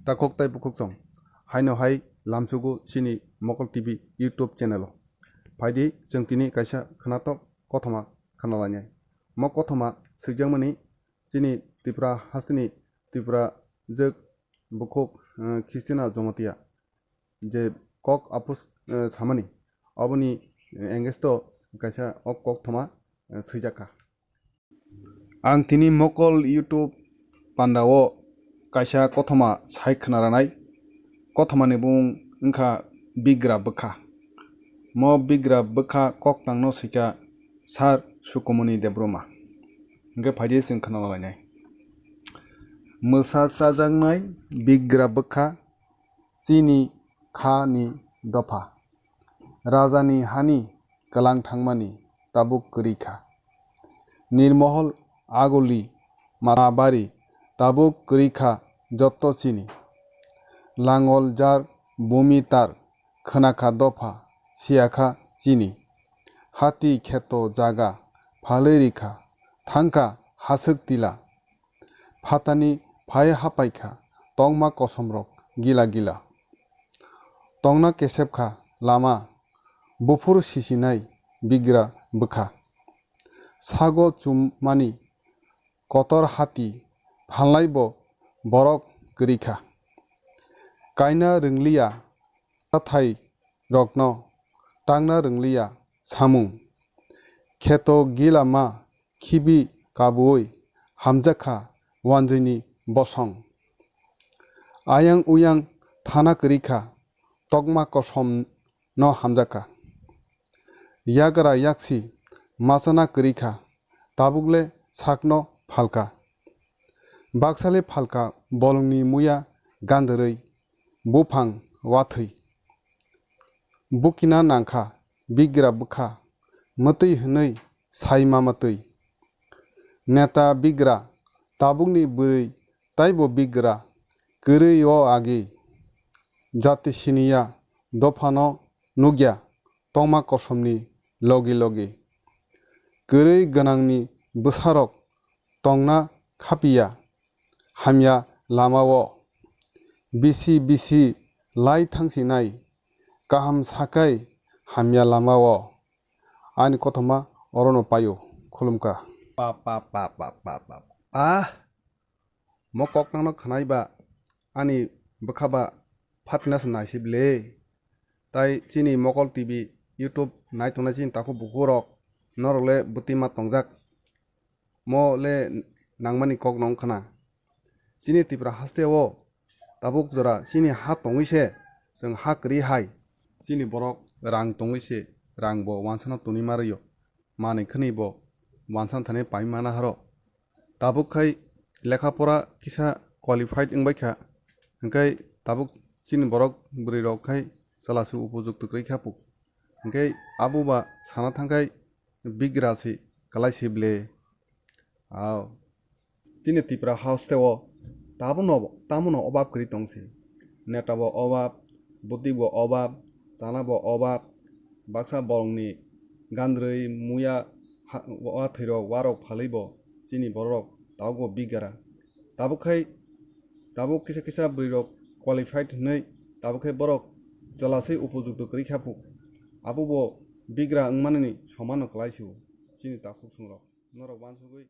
takok tai bukuk song haino hai lamsugu sini Mokol TV YouTube channel faidi जों tini kaisa khanatok kothoma khanalanya mo kothoma swijangmani sini Tripura hastini Tripura jek bukuk Christina Jomatia je kok apus samani oboni engesto kaisa ok kok thoma swijaka ang tini Mokol YouTube pandao kaisa kothoma sai khnaranai kothomani bung wngkha bigra bwkha mo bigra bwkha kok nangno sika Sar Sukumuni Debroma hingke faidi जों खोनालायनाय मोसा चाजांनाय बिग्रा बखा चीनी खानि दफा राजानि हानि गलां थांमानि Tabuk गरीखा निर्महल आगली माबारी Tabuk गरीखा जत्तो चीनी लांगल जार बुमी तार खोनाखा दफा सियाखा चीनी हाती खेतो जागा फालेरिखा थांका हासुक तिला फातानि फाय हापायखा तंमा कसमरक गिला गिला तंना केसेबखा लामा बुफुर सिसिनाय बिग्रा बखा सागो चुमानि कतर हाती फालनायबो बरक गरीखा कायना रोंलिया थाय रत्न टांना रोंलिया सामुं खेतो गिलामा खिबि काबुई हामजाखा वानजोनि बसं आयां उयां थाना गरीखा तगमा कसम न हामजाखा यागरा याक्सी मासाना गरीखा ताबुकले साकनो फालका बाक्साले फालका बलंनि मुया गान्दरै बुफां वाथै बुकिना नांखा बिग्रा बखा मतै हनै साइमा मतै नेता बिग्रा ताबुकनि बुरै ताइबो बिग्रा गोरै अ आगे जाति सिनिया दफानो नुग्या तंमा कसमनि लगे लगे गोरै गोनांनि बोसारक तंना खापिया हामिया लामावो बिसि बिसि लाइ थांसिनाय गाहाम साखाय हामिया लामावो आनि कोथमा अरनो पायो खुलुमका mo kok nangno khnaiba ani bwkhaba fatna naisibile tai chini Mokol TV YouTube naitongnai chini taku bukurok norokle butima tongjak mo le nangmani kok nong khana chini Tripura hasteo tabuk jora chini ha tongise जों ha kri hai chini borok rang tongise rang bo wansana tuni mario mani khani bo wansan thane pai mana haro tabuk khai lekha pora kisa qualified ingbaikha hingkai tabuk chini borok buri rok khai chalasu upojukto kri khapu hingkai abuba sana thangkai bigra si kalai sible chini Tripura hasteo tamuno obab kri tongsi neta bo obab buddhi bo obab chana bo obab baksa bolongni gandrei muya wathirok warok phalibo chini borok tago bigara tabukai tabuk kisa kisa brirok qualified nei tabukai borok jalasei upojukto kri khapu abubo bigra wngmani somano kalaisiu chini takuk sungrok norok wansugui